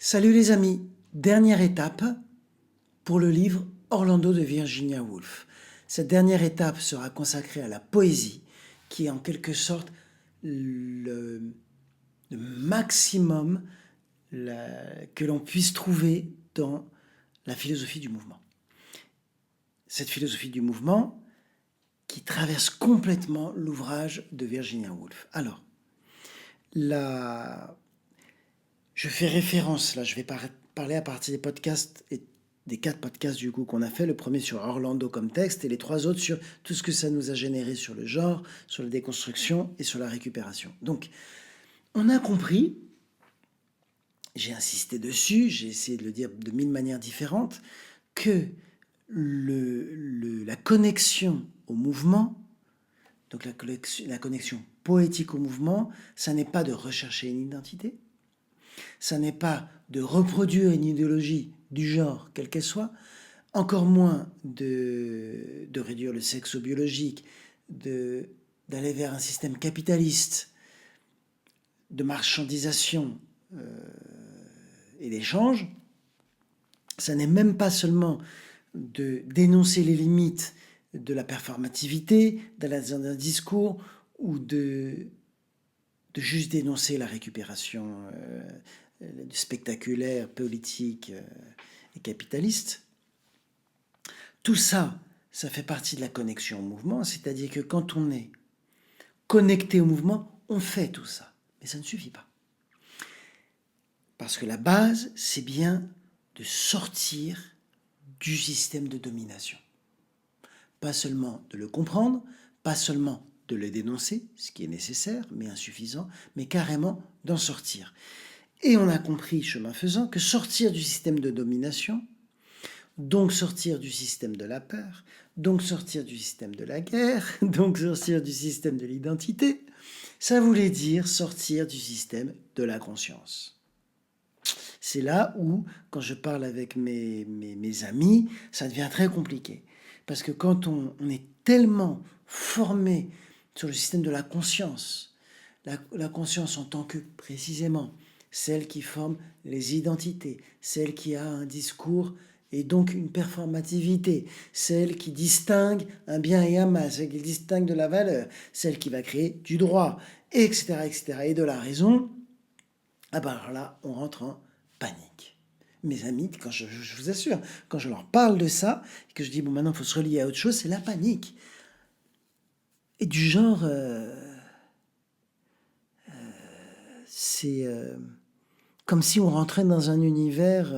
Salut les amis, dernière étape pour le livre Orlando de Virginia Woolf. Cette dernière étape sera consacrée à la poésie, qui est en quelque sorte le maximum que l'on puisse trouver dans la philosophie du mouvement. Cette philosophie du mouvement qui traverse complètement l'ouvrage de Virginia Woolf. Alors, je fais référence, là je vais parler à partir des podcasts et des 4 podcasts du coup qu'on a fait, le premier sur Orlando comme texte et les 3 autres sur tout ce que ça nous a généré sur le genre, sur la déconstruction et sur la récupération. Donc, on a compris, j'ai insisté dessus, j'ai essayé de le dire de 1000 manières différentes, que la connexion au mouvement, donc la connexion poétique au mouvement, ça n'est pas de rechercher une identité, ça n'est pas de reproduire une idéologie du genre, quelle qu'elle soit, encore moins de réduire le sexe au biologique, d'aller vers un système capitaliste, de marchandisation et d'échange. Ça n'est même pas seulement de dénoncer les limites de la performativité, dans un discours, ou de juste dénoncer la récupération spectaculaire, politique et capitaliste. Tout ça, ça fait partie de la connexion au mouvement, c'est-à-dire que quand on est connecté au mouvement, on fait tout ça. Mais ça ne suffit pas. Parce que la base, c'est bien de sortir du système de domination. Pas seulement de le comprendre, pas seulement de le dénoncer, ce qui est nécessaire, mais insuffisant, mais carrément d'en sortir. Et on a compris, chemin faisant, que sortir du système de domination, donc sortir du système de la peur, donc sortir du système de la guerre, donc sortir du système de l'identité, ça voulait dire sortir du système de la conscience. C'est là où, quand je parle avec mes amis, ça devient très compliqué. Parce que quand on est tellement formé sur le système de la conscience en tant que, précisément, celle qui forme les identités, celle qui a un discours et donc une performativité, celle qui distingue un bien et un mal, celle qui distingue de la valeur, celle qui va créer du droit, etc., et de la raison, ah ben alors là, on rentre en panique. Mes amis, quand je vous assure, quand je leur parle de ça, et que je dis, bon, maintenant, il faut se relier à autre chose, c'est la panique. Et du genre, c'est comme si on rentrait dans un univers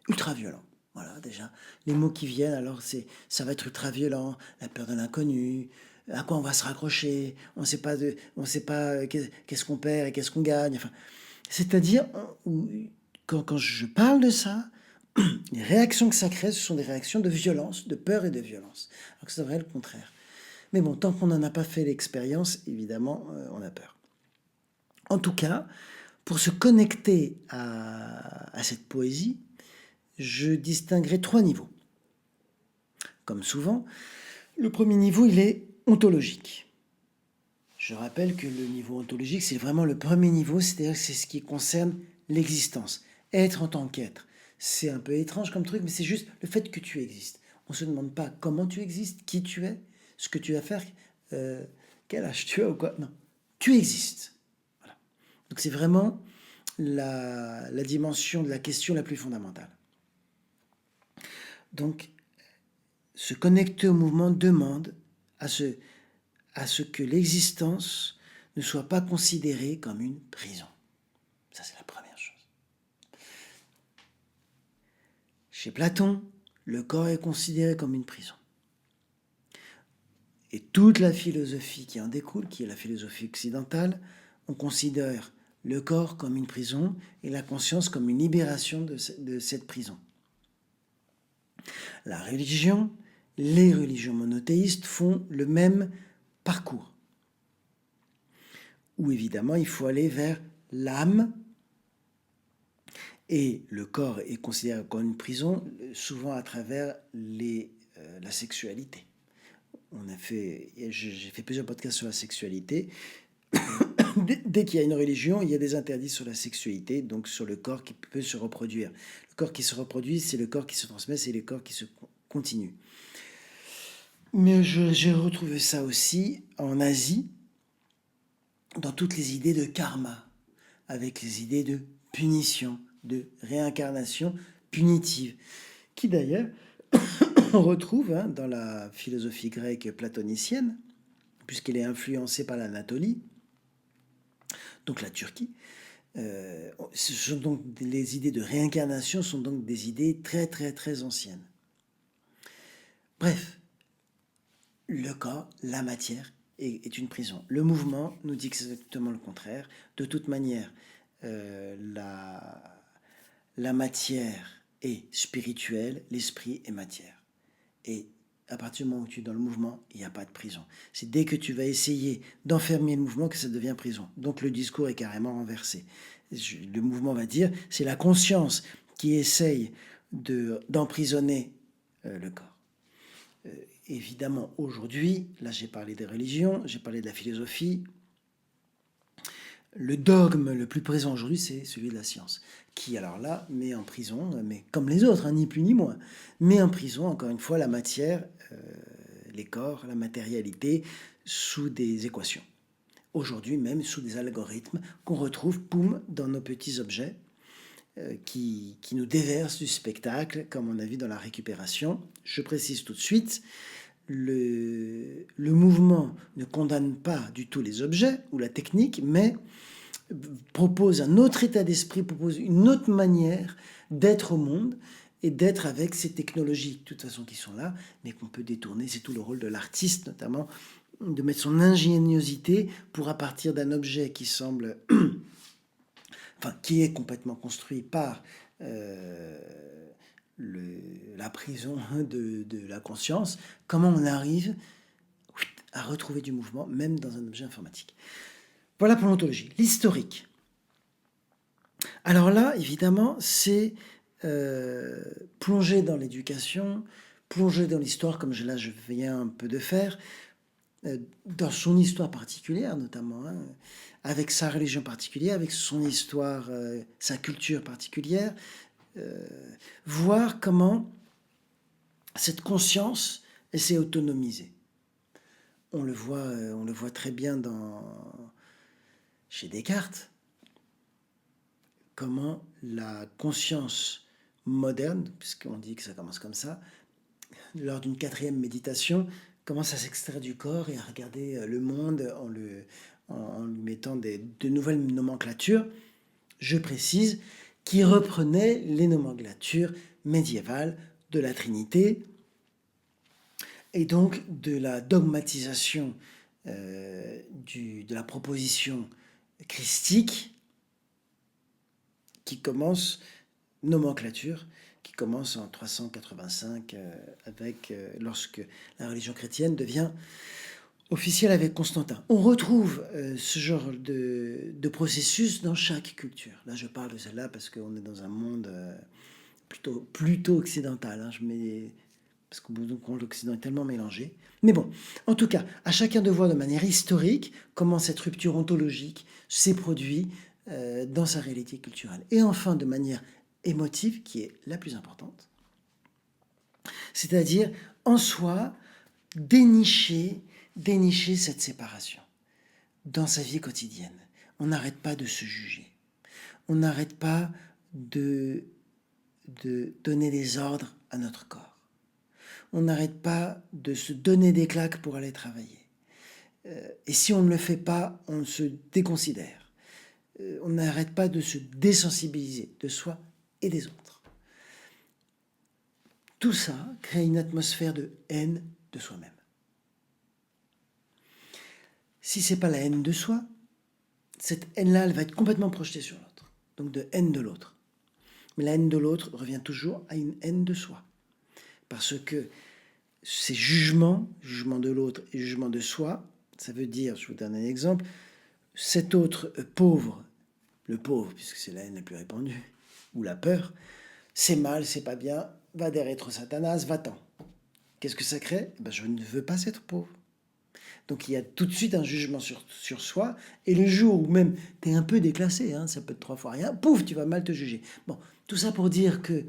ultra violent. Voilà, déjà, les mots qui viennent, alors ça va être ultra violent, la peur de l'inconnu, à quoi on va se raccrocher, on ne sait pas qu'est-ce qu'on perd et qu'est-ce qu'on gagne. Enfin, c'est-à-dire, quand je parle de ça, les réactions que ça crée, ce sont des réactions de violence, de peur et de violence. Alors que c'est vrai le contraire. Mais bon, tant qu'on n'en a pas fait l'expérience, évidemment, on a peur. En tout cas, pour se connecter à cette poésie, je distinguerai 3 niveaux. Comme souvent, le premier niveau, il est ontologique. Je rappelle que le niveau ontologique, c'est vraiment le premier niveau, c'est-à-dire que c'est ce qui concerne l'existence. Être en tant qu'être. C'est un peu étrange comme truc, mais c'est juste le fait que tu existes. On ne se demande pas comment tu existes, qui tu es, ce que tu vas faire, quel âge tu as ou quoi. Non, tu existes. Voilà. Donc c'est vraiment la dimension de la question la plus fondamentale. Donc, se connecter au mouvement demande à ce que l'existence ne soit pas considérée comme une prison. Ça, c'est la première chose. Chez Platon, le corps est considéré comme une prison. Et toute la philosophie qui en découle, qui est la philosophie occidentale, on considère le corps comme une prison et la conscience comme une libération de cette prison. La religion, les religions monothéistes font le même parcours, où évidemment il faut aller vers l'âme, et le corps est considéré comme une prison, souvent à travers la sexualité. J'ai fait plusieurs podcasts sur la sexualité. Dès qu'il y a une religion, il y a des interdits sur la sexualité, donc sur le corps qui peut se reproduire. Le corps qui se reproduit, c'est le corps qui se transmet, c'est le corps qui se continue. Mais j'ai retrouvé ça aussi en Asie, dans toutes les idées de karma, avec les idées de punition, de réincarnation punitive, qui d'ailleurs on retrouve dans la philosophie grecque platonicienne, puisqu'elle est influencée par l'Anatolie, donc la Turquie. Ce sont donc les idées de réincarnation sont donc des idées très très très anciennes. Bref, le corps, la matière est une prison. Le mouvement nous dit exactement le contraire. De toute manière, la matière est spirituelle, l'esprit est matière. Et à partir du moment où tu es dans le mouvement, il n'y a pas de prison. C'est dès que tu vas essayer d'enfermer le mouvement que ça devient prison. Donc le discours est carrément renversé. Le mouvement va dire, c'est la conscience qui essaye d'emprisonner le corps. Évidemment, aujourd'hui, là j'ai parlé des religions, j'ai parlé de la philosophie. Le dogme le plus présent aujourd'hui, c'est celui de la science, qui alors là met en prison, mais comme les autres, ni plus ni moins, met en prison encore une fois la matière, les corps, la matérialité, sous des équations. Aujourd'hui même sous des algorithmes qu'on retrouve, poum, dans nos petits objets qui nous déversent du spectacle, comme on a vu dans la récupération. Je précise tout de suite, le mouvement ne condamne pas du tout les objets ou la technique, mais propose un autre état d'esprit, propose une autre manière d'être au monde et d'être avec ces technologies, de toute façon, qui sont là, mais qu'on peut détourner. C'est tout le rôle de l'artiste, notamment, de mettre son ingéniosité pour, à partir d'un objet qui semble... enfin, qui est complètement construit par la prison de la conscience, comment on arrive à retrouver du mouvement, même dans un objet informatique. Voilà pour l'ontologie. L'historique. Alors là, évidemment, c'est plonger dans l'éducation, plonger dans l'histoire, comme là je viens un peu de faire, dans son histoire particulière notamment, avec sa religion particulière, avec son histoire, sa culture particulière, voir comment cette conscience, elle s'est autonomisée. On le voit très bien chez Descartes, comment la conscience moderne, puisqu'on dit que ça commence comme ça, lors d'une 4e méditation, commence à s'extraire du corps et à regarder le monde en lui mettant de nouvelles nomenclatures, je précise, qui reprenaient les nomenclatures médiévales de la Trinité et donc de la dogmatisation de la proposition christique qui commence, nomenclature, qui commence en 385 lorsque la religion chrétienne devient officielle avec Constantin. On retrouve ce genre de processus dans chaque culture. Là, je parle de celle-là parce qu'on est dans un monde plutôt occidental. Parce qu'au bout du compte, l'Occident est tellement mélangé. Mais bon, en tout cas, à chacun de voir de manière historique comment cette rupture ontologique s'est produite dans sa réalité culturelle. Et enfin, de manière émotive, qui est la plus importante, c'est-à-dire en soi, dénicher cette séparation dans sa vie quotidienne. On n'arrête pas de se juger. On n'arrête pas de donner des ordres à notre corps. On n'arrête pas de se donner des claques pour aller travailler. Et si on ne le fait pas, on se déconsidère. On n'arrête pas de se désensibiliser de soi et des autres. Tout ça crée une atmosphère de haine de soi-même. Si ce n'est pas la haine de soi, cette haine-là, elle va être complètement projetée sur l'autre. Donc de haine de l'autre. Mais la haine de l'autre revient toujours à une haine de soi. Parce que ces jugements de l'autre et jugement de soi, ça veut dire, je vous donne un exemple, cet autre pauvre, le pauvre, puisque c'est la haine la plus répandue, ou la peur, c'est mal, c'est pas bien, va des rétro-satanas, va-t'en. Qu'est-ce que ça crée ? Je ne veux pas être pauvre. Donc il y a tout de suite un jugement sur soi, et le jour où même tu es un peu déclassé, ça peut être 3 fois rien, pouf, tu vas mal te juger. Bon, tout ça pour dire que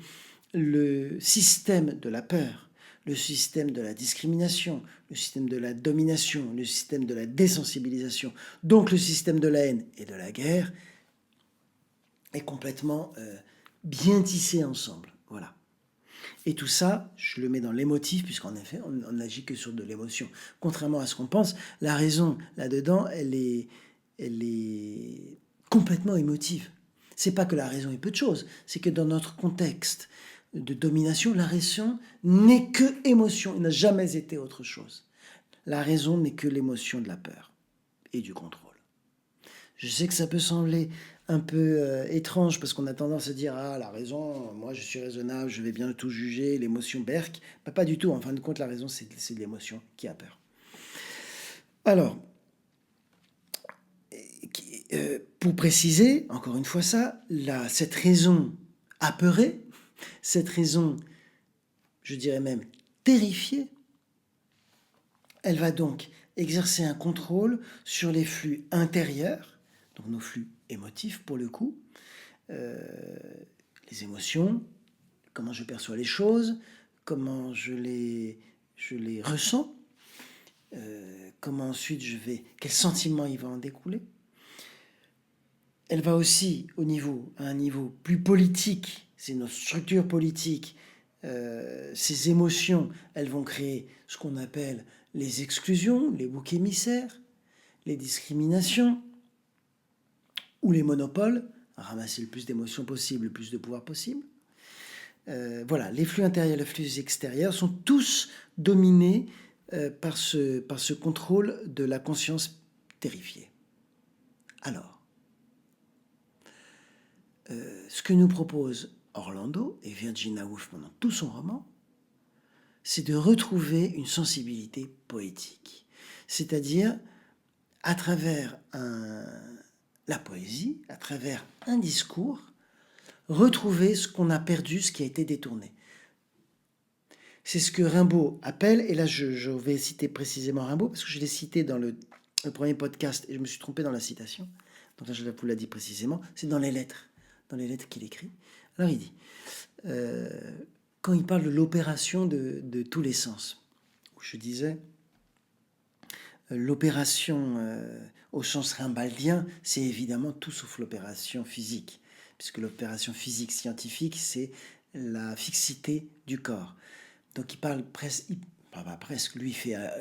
le système de la peur, le système de la discrimination, le système de la domination, le système de la désensibilisation, donc le système de la haine et de la guerre, est complètement bien tissé ensemble. Voilà. Et tout ça, je le mets dans l'émotif, puisqu'en effet, on n'agit que sur de l'émotion. Contrairement à ce qu'on pense, la raison, là-dedans, elle est complètement émotive. C'est pas que la raison est peu de choses, c'est que dans notre contexte de domination, la raison n'est que émotion, elle n'a jamais été autre chose. La raison n'est que l'émotion de la peur et du contrôle. Je sais que ça peut sembler un peu étrange parce qu'on a tendance à dire ah la raison, moi je suis raisonnable, je vais bien tout juger, l'émotion berque. Bah, pas du tout, en fin de compte la raison c'est l'émotion qui a peur. Alors, pour préciser, encore une fois ça, cette raison apeurée, cette raison, je dirais même terrifiée, elle va donc exercer un contrôle sur les flux intérieurs, donc nos flux émotifs pour le coup, les émotions, comment je perçois les choses, comment je les ressens, comment ensuite quel sentiment il va en découler. Elle va aussi à un niveau plus politique, c'est notre structure politique, ces émotions, elles vont créer ce qu'on appelle les exclusions, les boucs émissaires, les discriminations ou les monopoles, à ramasser le plus d'émotions possible, le plus de pouvoir possible. Voilà, les flux intérieurs et les flux extérieurs sont tous dominés par ce contrôle de la conscience terrifiée. Alors, ce que nous propose Orlando et Virginia Woolf pendant tout son roman, c'est de retrouver une sensibilité poétique. C'est-à-dire, à travers la poésie, à travers un discours, retrouver ce qu'on a perdu, ce qui a été détourné. C'est ce que Rimbaud appelle, et là je vais citer précisément Rimbaud, parce que je l'ai cité dans le premier podcast, et je me suis trompé dans la citation, donc là je vous l'ai dit précisément, c'est dans les lettres qu'il écrit. Alors il dit, quand il parle de l'opération de tous les sens, où je disais, l'opération au sens rimbaldien, c'est évidemment tout sauf l'opération physique, puisque l'opération physique scientifique, c'est la fixité du corps. Donc il parle presque, lui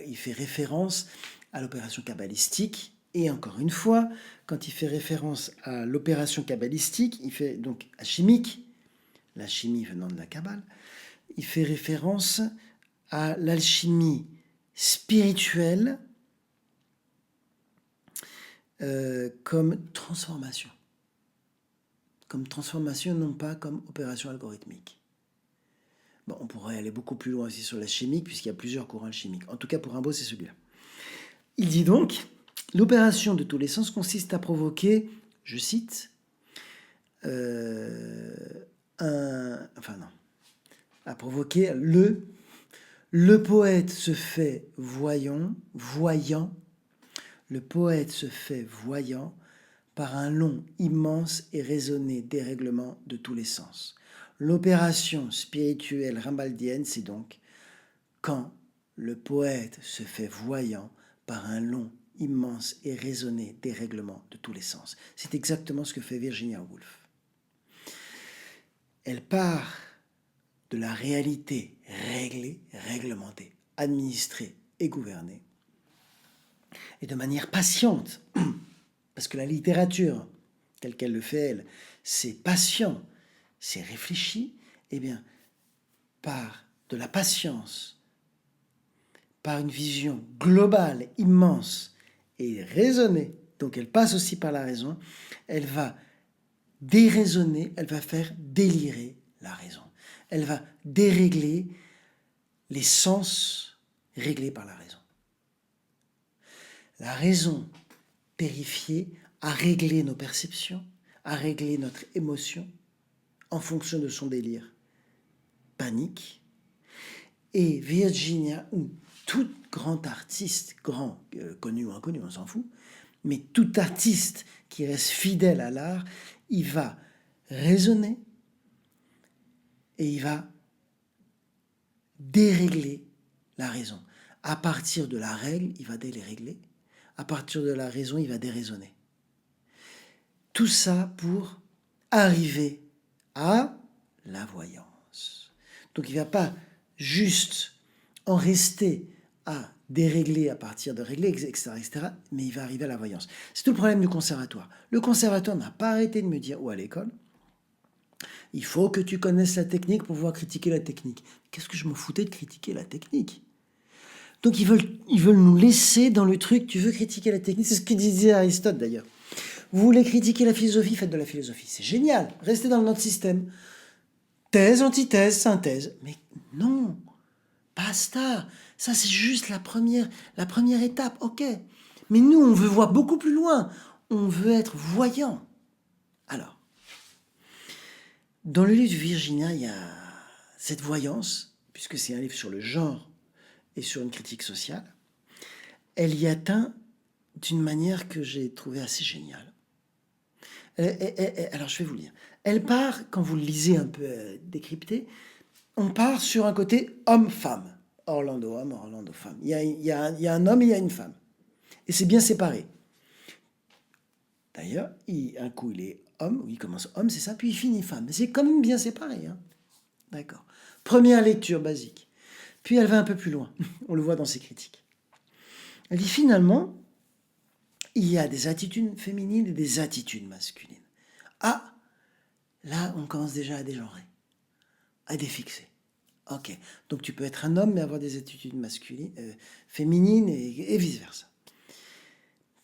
il fait référence à l'opération kabbalistique, et encore une fois, quand il fait référence à l'opération kabbalistique, il fait donc alchimique, la chimie venant de la Kabbale, il fait référence à l'alchimie spirituelle comme transformation. Comme transformation, non pas comme opération algorithmique. Bon, on pourrait aller beaucoup plus loin aussi sur la chimique, puisqu'il y a plusieurs courants chimiques. En tout cas, pour Rimbaud, c'est celui-là. Il dit donc, l'opération de tous les sens consiste à provoquer, je cite, à provoquer le poète se fait voyant, le poète se fait voyant par un long, immense et raisonné dérèglement de tous les sens. L'opération spirituelle rimbaldienne, c'est donc quand le poète se fait voyant par un long, immense et raisonné dérèglement de tous les sens. C'est exactement ce que fait Virginia Woolf. Elle part de la réalité réglée, réglementée, administrée et gouvernée, et de manière patiente, parce que la littérature, telle qu'elle le fait elle, c'est patient, c'est réfléchi, eh bien, par de la patience, par une vision globale, immense et raisonnée, donc elle passe aussi par la raison, elle va déraisonner, elle va faire délirer la raison. Elle va dérégler les sens réglés par la raison. La raison terrifiée a réglé nos perceptions, a réglé notre émotion en fonction de son délire. Panique. Et Virginia, ou tout grand artiste, connu ou inconnu, on s'en fout, mais tout artiste qui reste fidèle à l'art, il va raisonner et il va dérégler la raison. À partir de la règle, il va dérégler. À partir de la raison, il va déraisonner. Tout ça pour arriver à la voyance. Donc il ne va pas juste en rester à dérégler à partir de régler, etc., etc., mais il va arriver à la voyance. C'est tout le problème du conservatoire. Le conservatoire n'a pas arrêté de me dire, ou à l'école, il faut que tu connaisses la technique pour pouvoir critiquer la technique. Qu'est-ce que je m'en foutais de critiquer la technique? Donc ils veulent nous laisser dans le truc, tu veux critiquer la technique, c'est ce que disait Aristote d'ailleurs. Vous voulez critiquer la philosophie, faites de la philosophie. C'est génial, restez dans notre système. Thèse, antithèse, synthèse. Mais non, basta. Ça, c'est juste la première étape, ok. Mais nous, on veut voir beaucoup plus loin. On veut être voyant. Alors, dans le livre de Virginia, il y a cette voyance, puisque c'est un livre sur le genre et sur une critique sociale. Elle y atteint d'une manière que j'ai trouvée assez géniale. Alors, je vais vous lire. Elle part, quand vous le lisez un peu décrypté, on part sur un côté homme-femme. Orlando homme, Orlando femme. Il y a un homme et il y a une femme. Et c'est bien séparé. D'ailleurs, un coup, il est homme, ou il commence homme, c'est ça, puis il finit femme. Mais c'est quand même bien séparé. Hein. D'accord. Première lecture basique. Puis elle va un peu plus loin. On le voit dans ses critiques. Elle dit finalement, il y a des attitudes féminines et des attitudes masculines. Ah, là, on commence déjà à dégenrer, à défixer. Ok, donc tu peux être un homme mais avoir des attitudes masculines, féminines et vice-versa.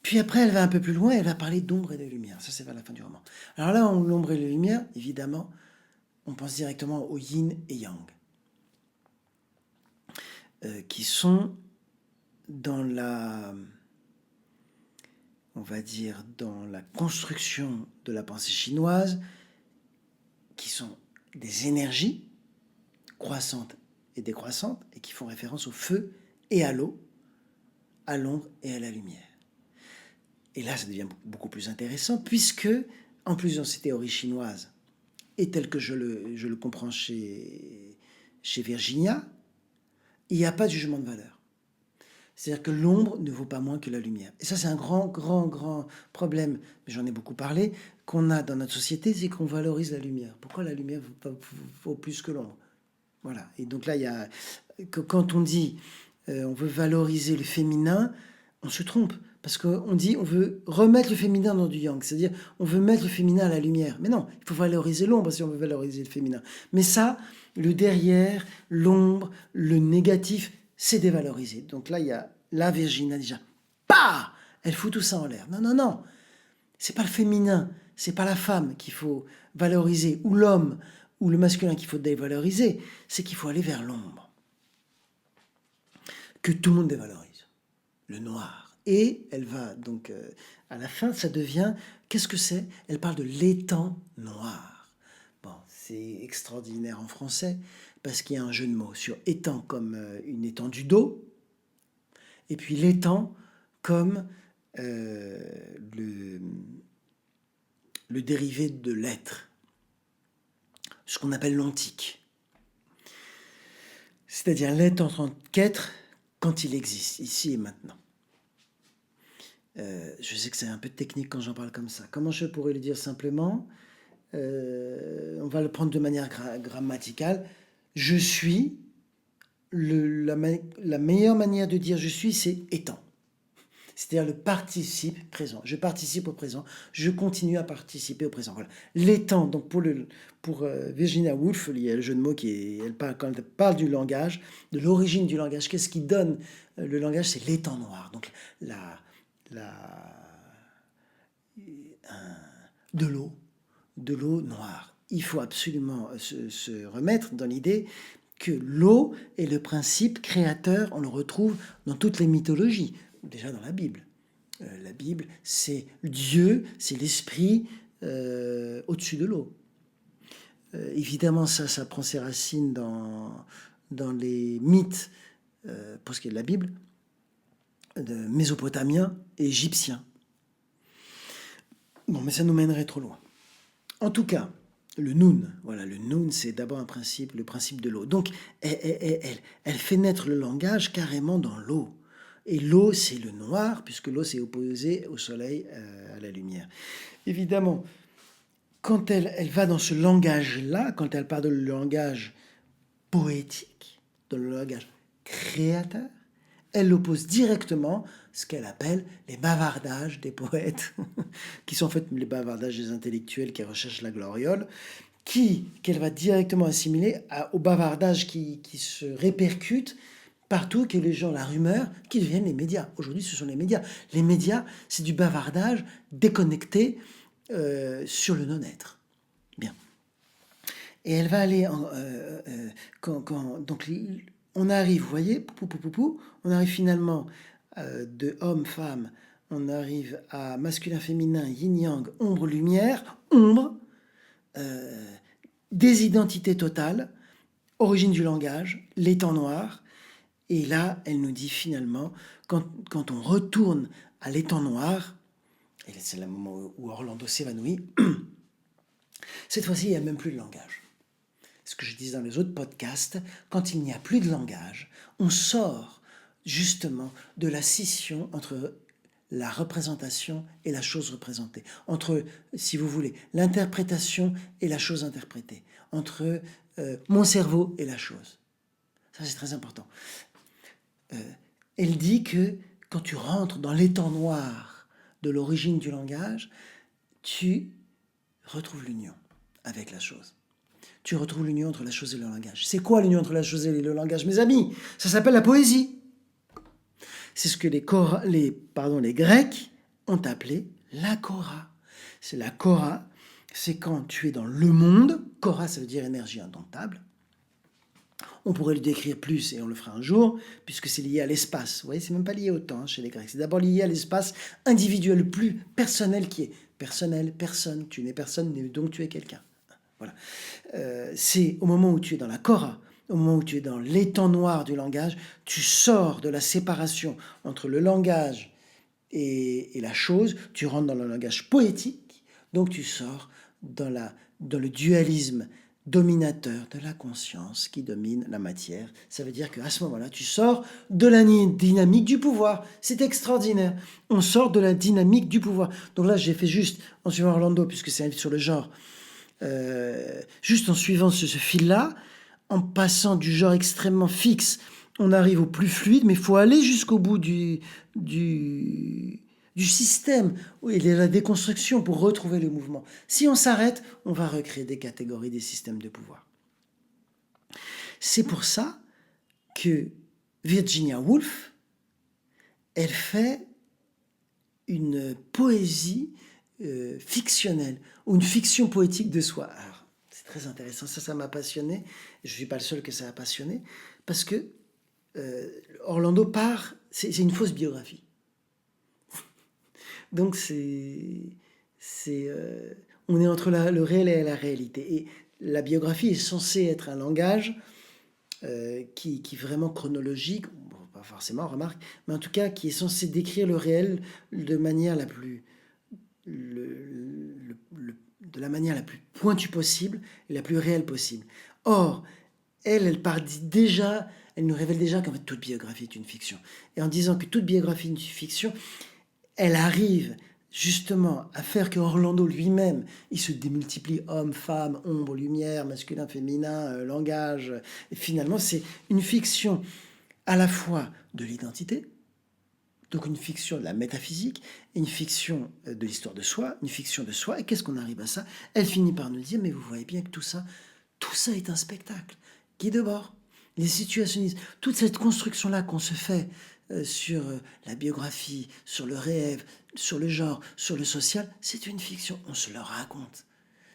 Puis après, elle va un peu plus loin, elle va parler d'ombre et de lumière. Ça, c'est vers la fin du roman. Alors là, l'ombre et la lumière, évidemment, on pense directement au yin et yang, qui sont dans on va dire, dans la construction de la pensée chinoise, qui sont des énergies croissantes et décroissantes, et qui font référence au feu et à l'eau, à l'ombre et à la lumière. Et là, ça devient beaucoup plus intéressant, puisque, en plus dans ces théories chinoises, et tel que je le comprends chez Virginia, il n'y a pas de jugement de valeur. C'est-à-dire que l'ombre ne vaut pas moins que la lumière. Et ça, c'est un grand problème, mais j'en ai beaucoup parlé, qu'on a dans notre société, c'est qu'on valorise la lumière. Pourquoi la lumière vaut plus que l'ombre? Voilà. Et donc là, il y a, quand on dit on veut valoriser le féminin, on se trompe. Parce qu'on dit on veut remettre le féminin dans du yang, c'est-à-dire on veut mettre le féminin à la lumière. Mais non, il faut valoriser l'ombre si on veut valoriser le féminin. Mais ça, le derrière, l'ombre, le négatif, c'est dévalorisé. Donc là, il y a la Virginia déjà. Bah, elle fout tout ça en l'air. Non, non, non. C'est pas le féminin, c'est pas la femme qu'il faut valoriser, ou l'homme, ou le masculin qu'il faut dévaloriser. C'est qu'il faut aller vers l'ombre. Que tout le monde dévalorise. Le noir. Et elle va donc, à la fin, ça devient, qu'est-ce que c'est? Elle parle de l'étang noir. Bon, c'est extraordinaire en français, parce qu'il y a un jeu de mots sur étang comme une étendue d'eau, et puis l'étang comme le dérivé de l'être, ce qu'on appelle l'ontique. C'est-à-dire l'être en tant qu'être quand il existe, ici et maintenant. Je sais que c'est un peu technique quand j'en parle comme ça. Comment je pourrais le dire simplement? On va le prendre de manière grammaticale. Je suis, la meilleure manière de dire je suis, c'est étant. C'est-à-dire le participe présent. Je participe au présent. Je continue à participer au présent. Voilà. L'étant, donc pour Virginia Woolf, il y a le jeu de mots quand elle parle du langage, de l'origine du langage. Qu'est-ce qui donne le langage? C'est l'étang noir. Donc de l'eau noire. Il faut absolument se remettre dans l'idée que l'eau est le principe créateur, on le retrouve dans toutes les mythologies, déjà dans la Bible. La Bible, c'est Dieu, c'est l'esprit au-dessus de l'eau. Évidemment, ça prend ses racines dans dans les mythes, pour ce qui est de la Bible, de mésopotamiens et égyptiens. Bon, mais ça nous mènerait trop loin. En tout cas, le Noun, voilà, le Noun, c'est d'abord un principe, le principe de l'eau. Donc, elle fait naître le langage carrément dans l'eau. Et l'eau, c'est le noir, puisque l'eau, c'est opposé au soleil, à la lumière. Évidemment, quand elle va dans ce langage-là, quand elle parle de langage poétique, de le langage créateur, elle oppose directement ce qu'elle appelle les bavardages des poètes, qui sont en fait les bavardages des intellectuels qui recherchent la gloriole, qu'elle va directement assimiler aux bavardages qui se répercutent partout, que les gens, la rumeur, qui deviennent les médias. Aujourd'hui, ce sont les médias. Les médias, c'est du bavardage déconnecté sur le non-être. Bien. Et elle va aller donc on arrive, vous voyez, on arrive finalement de homme, femme, on arrive à masculin, féminin, yin-yang, ombre, lumière, ombre, des identités totales, origine du langage, les temps noirs. Et là, elle nous dit finalement, quand on retourne à l'étang noir, et c'est le moment où Orlando s'évanouit, cette fois-ci, il n'y a même plus de langage. Ce que je disais dans les autres podcasts, quand il n'y a plus de langage, on sort justement de la scission entre la représentation et la chose représentée, entre, si vous voulez, l'interprétation et la chose interprétée, entre mon cerveau et la chose. Ça, c'est très important. Elle dit que quand tu rentres dans l'étang noir de l'origine du langage, tu retrouves l'union avec la chose. Tu retrouves l'union entre la chose et le langage. C'est quoi l'union entre la chose et le langage, mes amis? Ça s'appelle la poésie. C'est ce que les Grecs ont appelé l'agora. C'est l'agora, c'est quand tu es dans le monde. Kora, ça veut dire énergie indomptable. On pourrait le décrire plus, et on le fera un jour, puisque c'est lié à l'espace. Vous voyez, c'est même pas lié au temps chez les Grecs. C'est d'abord lié à l'espace individuel, le plus personnel qui est. Personnel, personne. Tu n'es personne, donc tu es quelqu'un. Voilà. C'est au moment où tu es dans la Kora, au moment où tu es dans l'étang noir du langage, tu sors de la séparation entre le langage et la chose, tu rentres dans le langage poétique, donc tu sors dans le dualisme dominateur de la conscience qui domine la matière. Ça veut dire qu'à ce moment-là, tu sors de la dynamique du pouvoir. C'est extraordinaire. On sort de la dynamique du pouvoir. Donc là, j'ai fait juste, en suivant Orlando, puisque c'est un livre sur le genre, juste en suivant ce fil-là, en passant du genre extrêmement fixe, on arrive au plus fluide, mais il faut aller jusqu'au bout du système et de la déconstruction pour retrouver le mouvement. Si on s'arrête, on va recréer des catégories, des systèmes de pouvoir. C'est pour ça que Virginia Woolf, elle fait une poésie fictionnelle ou une fiction poétique de soi. Alors, c'est très intéressant, ça m'a passionné. Je ne suis pas le seul que ça a passionné, parce que Orlando part, c'est une fausse biographie. Donc on est entre le réel et la réalité. Et la biographie est censée être un langage qui est vraiment chronologique, bon, pas forcément, remarque, mais en tout cas qui est censé décrire le réel de manière la plus de la manière la plus pointue possible et la plus réelle possible. Or, elle part déjà, elle nous révèle déjà qu'en fait toute biographie est une fiction. Et en disant que toute biographie est une fiction, elle arrive justement à faire que Orlando lui-même, il se démultiplie homme, femme, ombre, lumière, masculin, féminin, langage. Et finalement, c'est une fiction à la fois de l'identité, donc une fiction de la métaphysique, une fiction de l'histoire de soi, une fiction de soi. Et qu'est-ce qu'on arrive à ça? Elle finit par nous dire, mais vous voyez bien que tout ça est un spectacle. Guy Debord, les situationnistes, toute cette construction-là qu'on se fait sur la biographie, sur le rêve, sur le genre, sur le social, c'est une fiction. On se le raconte.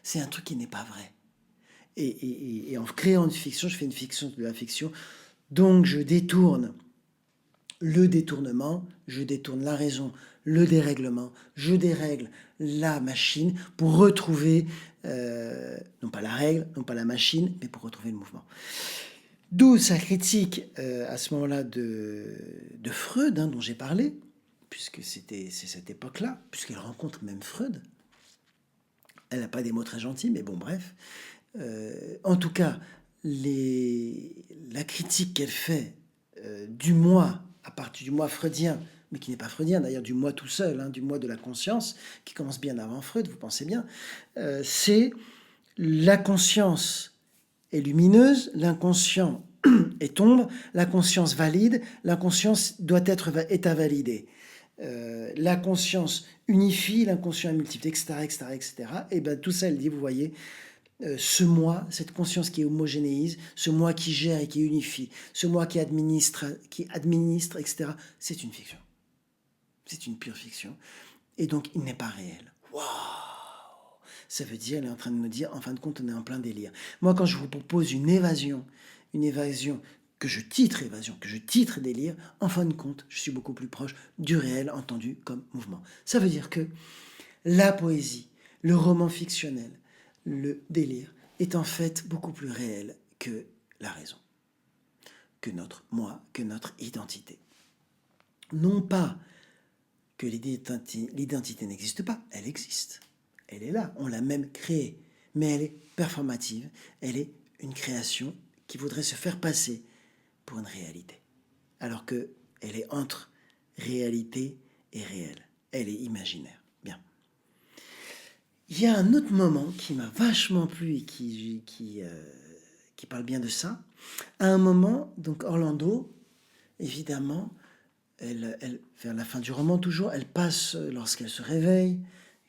C'est un truc qui n'est pas vrai. Et en créant une fiction, je fais une fiction de la fiction. Donc je détourne le détournement, je détourne la raison, le dérèglement, je dérègle la machine pour retrouver, non pas la règle, non pas la machine, mais pour retrouver le mouvement. D'où sa critique à ce moment-là de Freud, dont j'ai parlé, puisque c'est cette époque-là, puisqu'elle rencontre même Freud. Elle n'a pas des mots très gentils, mais bon, bref. En tout cas, la critique qu'elle fait du moi, à partir du moi freudien, mais qui n'est pas freudien d'ailleurs, du moi tout seul, hein, du moi de la conscience, qui commence bien avant Freud, vous pensez bien, c'est la conscience est lumineuse, l'inconscient est ombre, la conscience valide, l'inconscience est à valider. La conscience unifie, l'inconscient est multiple, etc., etc., etc. Et bien tout ça, elle dit, vous voyez, ce moi, cette conscience qui homogénéise, ce moi qui gère et qui unifie, ce moi qui administre, etc., c'est une fiction. C'est une pure fiction. Et donc, il n'est pas réel. Waouh! Ça veut dire, elle est en train de me dire, en fin de compte, on est en plein délire. Moi, quand je vous propose une évasion que je titre délire, en fin de compte, je suis beaucoup plus proche du réel entendu comme mouvement. Ça veut dire que la poésie, le roman fictionnel, le délire est en fait beaucoup plus réel que la raison, que notre moi, que notre identité. Non pas que l'identité n'existe pas, elle existe. Elle est là, on l'a même créée, mais elle est performative, elle est une création qui voudrait se faire passer pour une réalité, alors qu'elle est entre réalité et réel, elle est imaginaire. Bien. Il y a un autre moment qui m'a vachement plu et qui parle bien de ça. À un moment, donc Orlando, évidemment, vers la fin du roman toujours, elle passe, lorsqu'elle se réveille,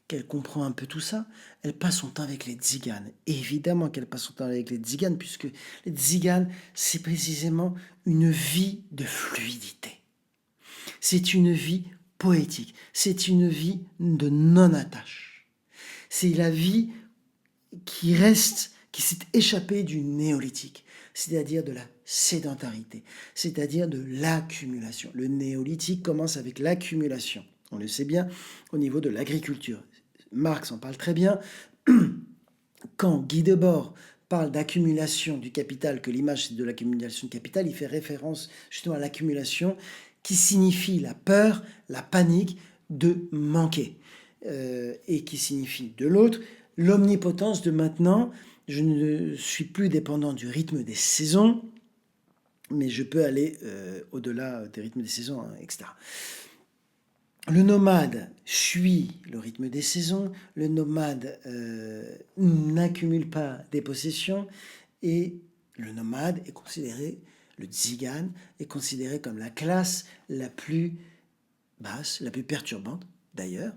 qu'elle comprend un peu tout ça, elle passe son temps avec les tziganes. Et évidemment qu'elle passe son temps avec les tziganes, puisque les tziganes, c'est précisément une vie de fluidité. C'est une vie poétique, c'est une vie de non-attache. C'est la vie qui s'est échappée du néolithique, c'est-à-dire de la sédentarité, c'est-à-dire de l'accumulation. Le néolithique commence avec l'accumulation. On le sait bien au niveau de l'agriculture. Marx en parle très bien. Quand Guy Debord parle d'accumulation du capital, que l'image c'est de l'accumulation du capital, il fait référence justement à l'accumulation qui signifie la peur, la panique de manquer. Et qui signifie de l'autre l'omnipotence de maintenant. Je ne suis plus dépendant du rythme des saisons, mais je peux aller au-delà des rythmes des saisons, hein, etc. Le nomade suit le rythme des saisons, le nomade n'accumule pas des possessions, et le nomade est considéré, le tzigane est considéré comme la classe la plus basse, la plus perturbante d'ailleurs,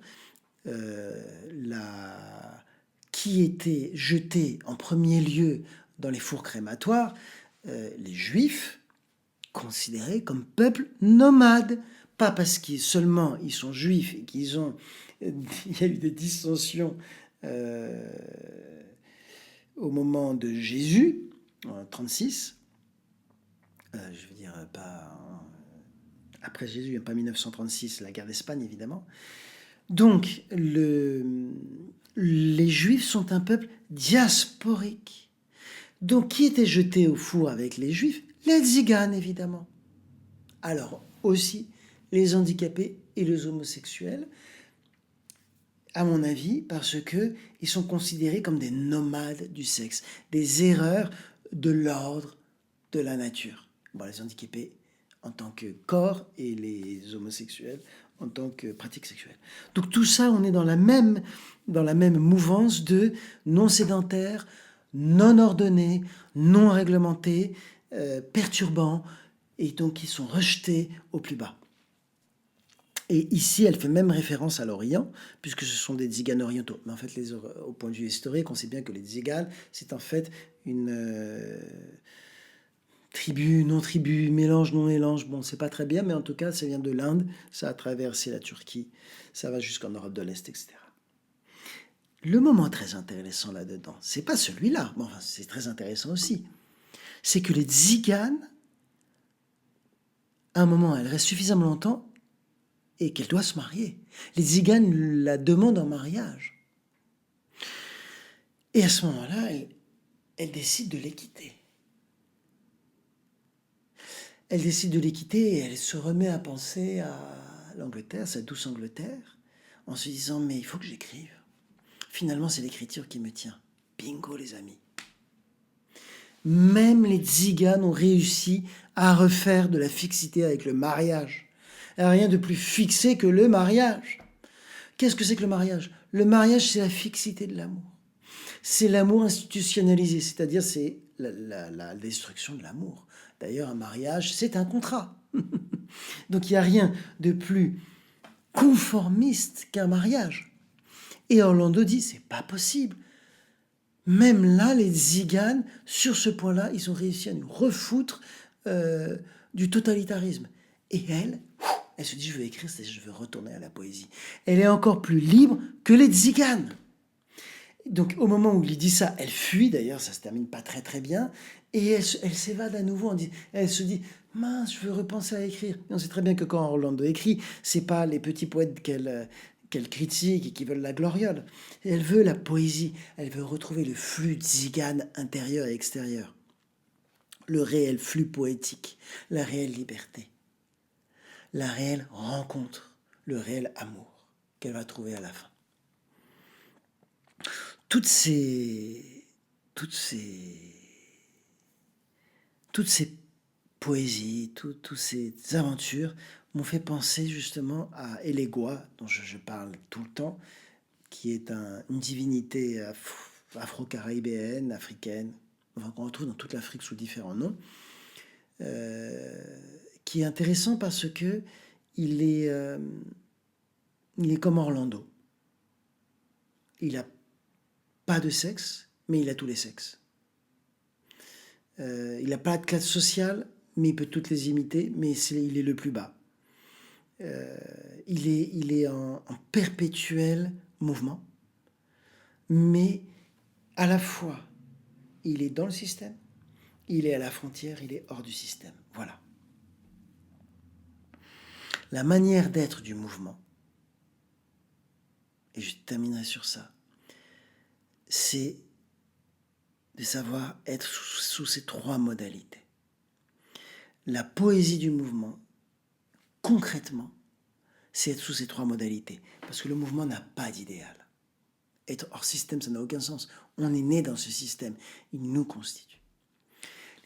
qui était jeté en premier lieu dans les fours crématoires, les juifs, considérés comme peuple nomade. Pas parce qu'ils seulement ils sont juifs et il y a eu des dissensions au moment de Jésus, en 36, je veux dire, pas après Jésus, pas 1936, la guerre d'Espagne évidemment. Donc, les Juifs sont un peuple diasporique. Donc, qui était jeté au four avec les Juifs? Les tziganes, évidemment. Alors, aussi, les handicapés et les homosexuels, à mon avis, parce qu'ils sont considérés comme des nomades du sexe, des erreurs de l'ordre de la nature. Bon, les handicapés en tant que corps et les homosexuels en tant que pratique sexuelle. Donc tout ça, on est dans la même mouvance de non sédentaire, non ordonné, non réglementé, perturbant, et donc ils sont rejetés au plus bas. Et ici, elle fait même référence à l'Orient, puisque ce sont des tziganes orientaux. Mais en fait, au point de vue historique, on sait bien que les tziganes, c'est en fait une tribu, non-tribu, mélange, non-mélange, bon, c'est pas très bien, mais en tout cas, ça vient de l'Inde, ça a traversé la Turquie, ça va jusqu'en Europe de l'Est, etc. Le moment très intéressant là-dedans, c'est pas celui-là, bon, enfin, c'est très intéressant aussi, c'est que les tziganes, à un moment, elle reste suffisamment longtemps et qu'elle doit se marier. Les tziganes la demandent en mariage. Et à ce moment-là, elle décide de les quitter. elle décide de les quitter et elle se remet à penser à l'Angleterre, sa douce Angleterre, en se disant mais il faut que j'écrive. Finalement, c'est l'écriture qui me tient. Bingo les amis. Même les tziganes ont réussi à refaire de la fixité avec le mariage. Il n'y a rien de plus fixé que le mariage. Qu'est-ce que c'est que le mariage? Le mariage, c'est la fixité de l'amour. C'est l'amour institutionnalisé, c'est-à-dire c'est la destruction de l'amour. D'ailleurs, un mariage, c'est un contrat. Donc il n'y a rien de plus conformiste qu'un mariage. Et Orlando dit, c'est pas possible. Même là, les tziganes, sur ce point-là, ils ont réussi à nous refoutre du totalitarisme. Et elle se dit, je veux écrire, je veux retourner à la poésie. Elle est encore plus libre que les tziganes. Donc au moment où il dit ça, elle fuit, d'ailleurs ça se termine pas très très bien, et elle s'évade à nouveau, elle se dit, mince, je veux repenser à écrire. Et on sait très bien que quand Orlando écrit, c'est pas les petits poètes qu'elle critique et qui veulent la gloriole. Elle veut la poésie, elle veut retrouver le flux tzigane intérieur et extérieur, le réel flux poétique, la réelle liberté, la réelle rencontre, le réel amour qu'elle va trouver à la fin. Toutes ces poésies, toutes ces aventures m'ont fait penser justement à Elegua, dont je parle tout le temps, qui est une divinité afro-caribéenne, africaine, enfin, qu'on retrouve dans toute l'Afrique sous différents noms, qui est intéressant parce que il est comme Orlando. Il n'a pas de sexe, mais il a tous les sexes. Il n'a pas de classe sociale, mais il peut toutes les imiter, mais il est le plus bas. Il est en perpétuel mouvement, mais à la fois, il est dans le système, il est à la frontière, il est hors du système. Voilà. La manière d'être du mouvement, et je terminerai sur ça, c'est de savoir être sous ces trois modalités. La poésie du mouvement, concrètement, c'est être sous ces trois modalités. Parce que le mouvement n'a pas d'idéal. Être hors système, ça n'a aucun sens. On est né dans ce système. Il nous constitue.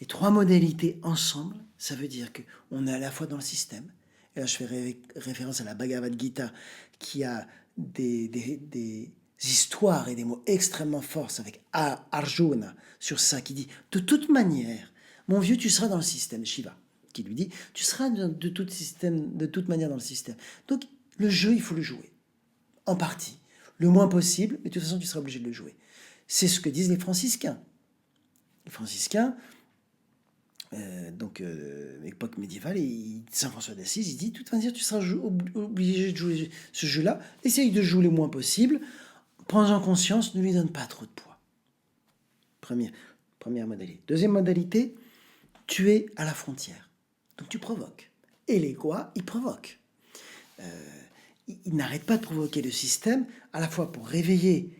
Les trois modalités ensemble, ça veut dire qu'on est à la fois dans le système. Et là, je fais référence à la Bhagavad Gita, qui a des histoires et des mots extrêmement forts avec Arjuna sur ça, qui dit « De toute manière, mon vieux, tu seras dans le système. » Shiva, qui lui dit « Tu seras de toute manière dans le système. » Donc, le jeu, il faut le jouer. En partie. Le moins possible, mais de toute façon, tu seras obligé de le jouer. C'est ce que disent les franciscains. Les franciscains, l'époque médiévale, et Saint François d'Assise, il dit, de toute manière, tu seras obligé de jouer ce jeu-là. Essaye de jouer le moins possible. Prends-en conscience, ne lui donne pas trop de poids. Première modalité. Deuxième modalité, tu es à la frontière. Donc tu provoques. Et les quoi, ils provoquent. Ils n'arrêtent pas de provoquer le système, à la fois pour réveiller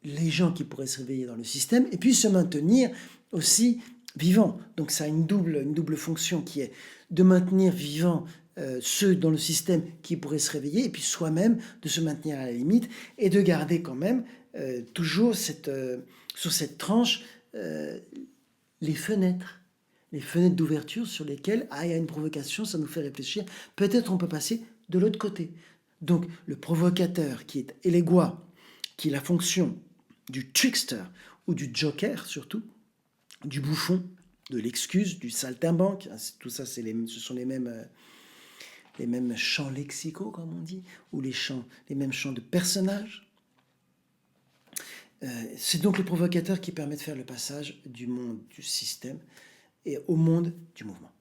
les gens qui pourraient se réveiller dans le système, et puis se maintenir aussi vivants. Donc ça a une double fonction qui est de maintenir vivants ceux dans le système qui pourraient se réveiller, et puis soi-même de se maintenir à la limite, et de garder quand même toujours sur cette tranche les fenêtres d'ouverture sur lesquelles, il y a une provocation, ça nous fait réfléchir, peut-être on peut passer de l'autre côté. Donc le provocateur qui est Elegua, qui est la fonction du trickster ou du joker surtout, du bouffon, de l'excuse, du saltimbanque, tout ça ce sont les mêmes champs lexicaux comme on dit, ou les mêmes champs de personnages. C'est donc le provocateur qui permet de faire le passage du monde du système et au monde du mouvement.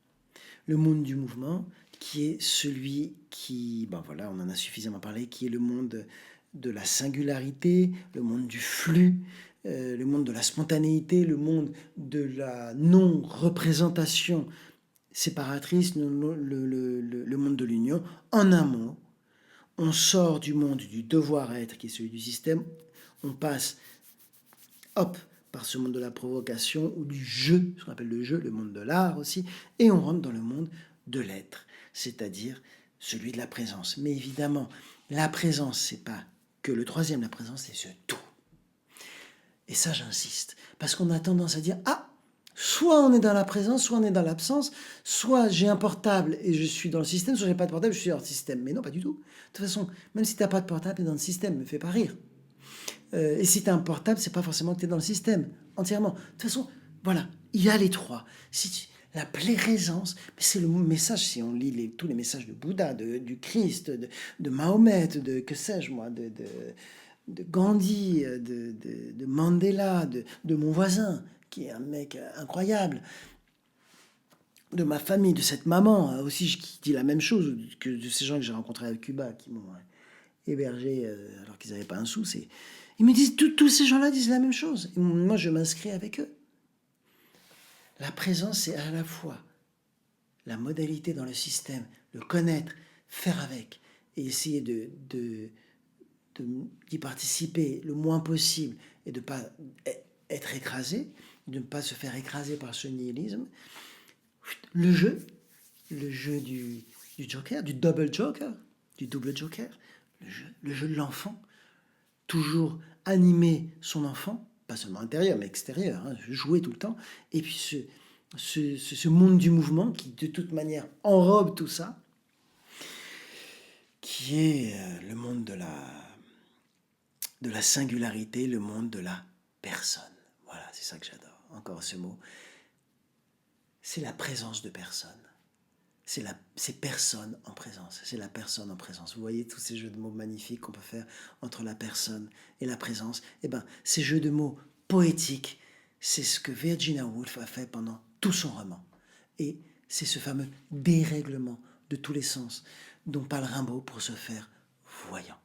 Le monde du mouvement qui est celui qui, on en a suffisamment parlé, qui est le monde de la singularité, le monde du flux, le monde de la spontanéité, le monde de la non-représentation séparatrice, le monde de l'union. En un mot, on sort du monde du devoir être, qui est celui du système, on passe, par ce monde de la provocation ou du jeu, ce qu'on appelle le jeu, le monde de l'art aussi, et on rentre dans le monde de l'être, c'est-à-dire celui de la présence. Mais évidemment, la présence, c'est pas que le troisième, la présence, c'est ce tout. Et ça, j'insiste, parce qu'on a tendance à dire, ah, soit on est dans la présence, soit on est dans l'absence, soit j'ai un portable et je suis dans le système, soit j'ai pas de portable, je suis hors système. Mais non, pas du tout. De toute façon, même si tu n'as pas de portable, tu es dans le système, me fais pas rire. Et si tu as un portable, c'est pas forcément que tu es dans le système, entièrement. De toute façon, voilà, il y a les trois. La présence, c'est le message, si on lit tous les messages de Bouddha, du Christ, de Mahomet, de que sais-je moi, de Gandhi, de Mandela, de mon voisin, qui est un mec incroyable, de ma famille, de cette maman aussi qui dit la même chose, que de ces gens que j'ai rencontrés à Cuba, qui m'ont hébergé alors qu'ils n'avaient pas un sou. Ils me disent, tous ces gens-là disent la même chose. Et moi, je m'inscris avec eux. La présence, c'est à la fois la modalité dans le système, le connaître, faire avec, et essayer d'y participer le moins possible et de ne pas être écrasé, de ne pas se faire écraser par ce nihilisme. Le jeu du joker, du double joker, le jeu de l'enfant, toujours animer son enfant, pas seulement intérieur mais extérieur, hein, jouer tout le temps, et puis ce monde du mouvement qui de toute manière enrobe tout ça, qui est le monde de la singularité, le monde de la personne. Voilà, c'est ça que j'adore. Encore ce mot. C'est la présence de personne. C'est personne en présence. C'est la personne en présence. Vous voyez tous ces jeux de mots magnifiques qu'on peut faire entre la personne et la présence. Eh bien, ces jeux de mots poétiques, c'est ce que Virginia Woolf a fait pendant tout son roman. Et c'est ce fameux dérèglement de tous les sens dont parle Rimbaud pour se faire voyant.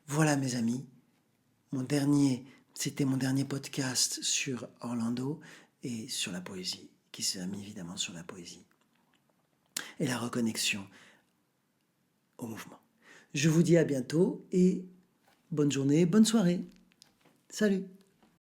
Voilà mes amis, c'était mon dernier podcast sur Orlando et sur la poésie, qui s'est mis évidemment sur la poésie et la reconnexion au mouvement. Je vous dis à bientôt et bonne journée, bonne soirée. Salut!